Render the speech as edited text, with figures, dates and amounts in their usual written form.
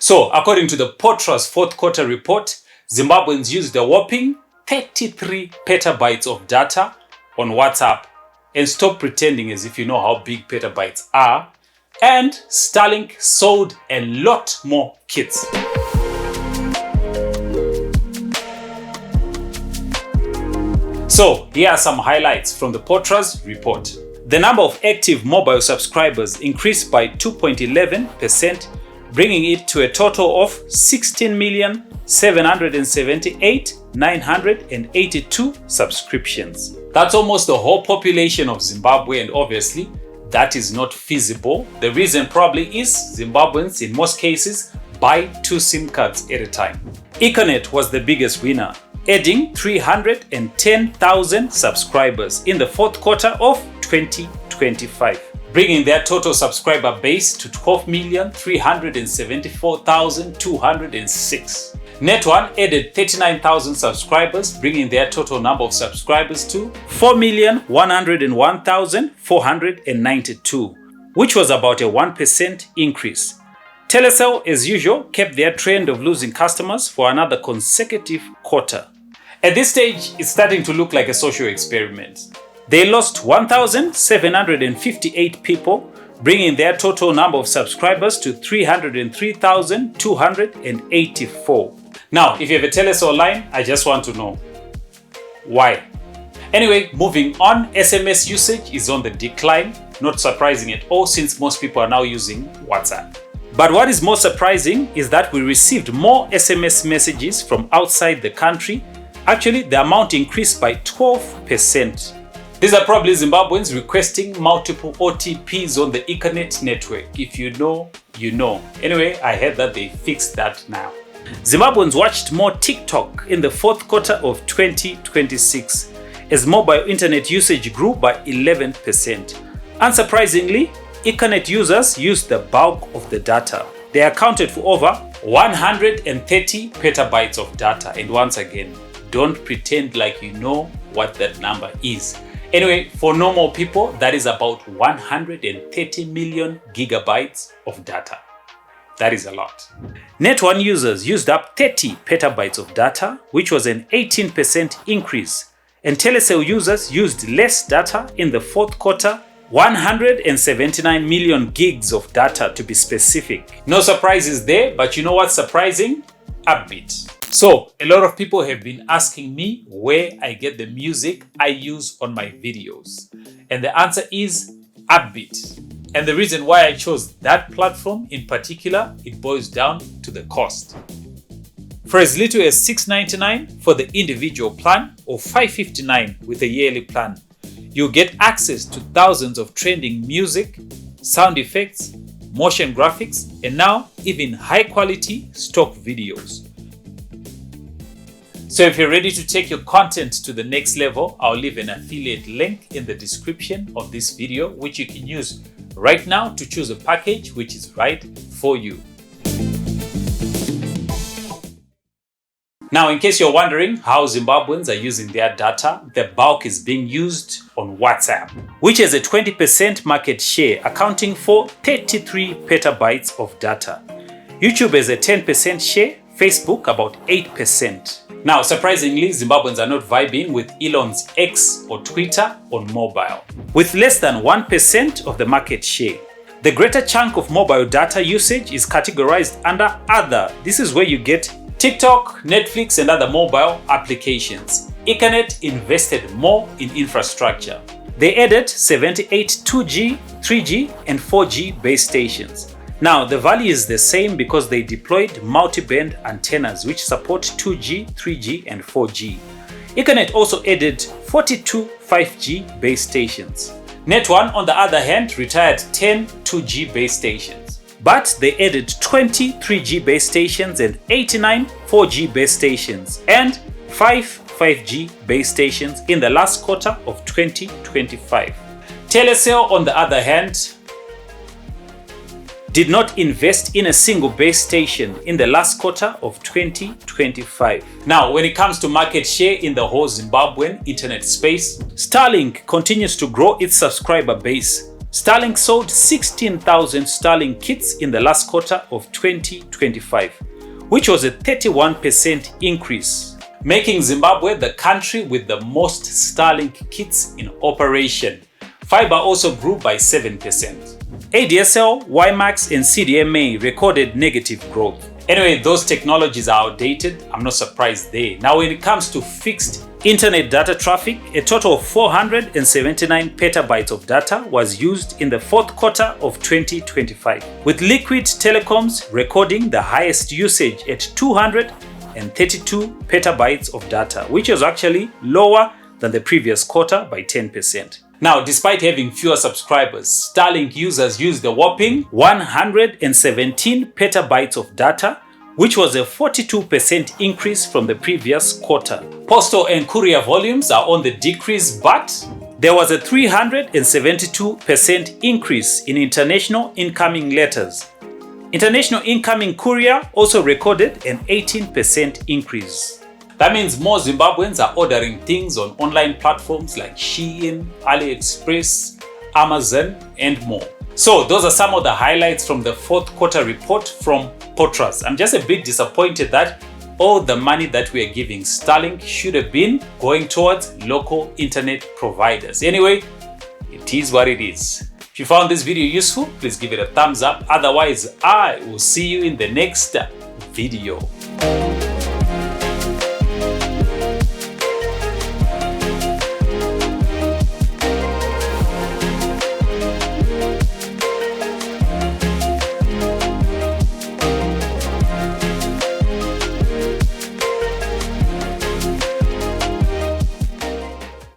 So, according to the POTRAZ fourth quarter report, Zimbabweans used a whopping 33 petabytes of data on WhatsApp. And stop pretending as if you know how big petabytes are. And Starlink sold a lot more kits. So, here are some highlights from the POTRAZ report. The number of active mobile subscribers increased by 2.11%, bringing it to a total of 16,778,982 subscriptions. That's almost the whole population of Zimbabwe, and obviously that is not feasible. The reason probably is Zimbabweans in most cases buy 2 SIM cards at a time. Econet was the biggest winner, adding 310,000 subscribers in the fourth quarter of 2025, bringing their total subscriber base to 12,374,206. Net1 added 39,000 subscribers, bringing their total number of subscribers to 4,101,492, which was about a 1% increase. Telecel, as usual, kept their trend of losing customers for another consecutive quarter. At this stage, it's starting to look like a social experiment. They lost 1,758 people, bringing their total number of subscribers to 303,284. Now, if you have a Telecel line, I just want to know why. Anyway, moving on, SMS usage is on the decline. Not surprising at all, since most people are now using WhatsApp. But what is more surprising is that we received more SMS messages from outside the country. Actually, the amount increased by 12%. These are probably Zimbabweans requesting multiple OTPs on the Econet network. If you know, you know. Anyway, I heard that they fixed that now. Zimbabweans watched more TikTok in the fourth quarter of 2026 as mobile internet usage grew by 11%. Unsurprisingly, Econet users used the bulk of the data. They accounted for over 130 petabytes of data. And once again, don't pretend like you know what that number is. Anyway, for normal people, that is about 130 million gigabytes of data. That is a lot. Net1 users used up 30 petabytes of data, which was an 18% increase. And Telecel users used less data in the fourth quarter, 179 million gigs of data to be specific. No surprises there, but you know what's surprising? Upbeat. So, a lot of people have been asking me where I get the music I use on my videos. And the answer is Upbeat. And the reason why I chose that platform in particular, it boils down to the cost. For as little as $6.99 for the individual plan or $5.59 with a yearly plan, you'll get access to thousands of trending music, sound effects, motion graphics, and now even high-quality stock videos. So if you're ready to take your content to the next level, I'll leave an affiliate link in the description of this video, which you can use right now to choose a package which is right for you. Now, in case you're wondering how Zimbabweans are using their data, the bulk is being used on WhatsApp, which has a 20% market share, accounting for 33 petabytes of data. YouTube has a 10% share, Facebook about 8%. Now, surprisingly, Zimbabweans are not vibing with Elon's X or Twitter on mobile, with less than 1% of the market share. The greater chunk of mobile data usage is categorized under Other. This is where you get TikTok, Netflix, and other mobile applications. Econet invested more in infrastructure. They added 78 2G, 3G, and 4G base stations. Now, the value is the same because they deployed multi-band antennas which support 2G, 3G, and 4G. Econet also added 42 5G base stations. Net1, on the other hand, retired 10 2G base stations. But they added 20 3G base stations and 89 4G base stations and 5 5G base stations in the last quarter of 2025. Telecel, on the other hand, did not invest in a single base station in the last quarter of 2025. Now, when it comes to market share in the whole Zimbabwean internet space, Starlink continues to grow its subscriber base, Starlink sold 16,000 Starlink kits in the last quarter of 2025, which was a 31% increase, making Zimbabwe the country with the most Starlink kits in operation. Fiber also grew by 7%. ADSL, WiMAX, and CDMA recorded negative growth. Anyway, those technologies are outdated. I'm not surprised there. Now, when it comes to fixed internet data traffic, a total of 479 petabytes of data was used in the fourth quarter of 2025, with Liquid Telecoms recording the highest usage at 232 petabytes of data, which was actually lower than the previous quarter by 10%. Now, despite having fewer subscribers, Starlink users used a whopping 117 petabytes of data, which was a 42% increase from the previous quarter. Postal and courier volumes are on the decrease, but there was a 372% increase in international incoming letters. International incoming courier also recorded an 18% increase. That means more Zimbabweans are ordering things on online platforms like Shein, AliExpress, Amazon, and more. So those are some of the highlights from the fourth quarter report from POTRAZ. I'm just a bit disappointed that all the money that we are giving Starlink should have been going towards local internet providers. Anyway, it is what it is. If you found this video useful, please give it a thumbs up. Otherwise, I will see you in the next video.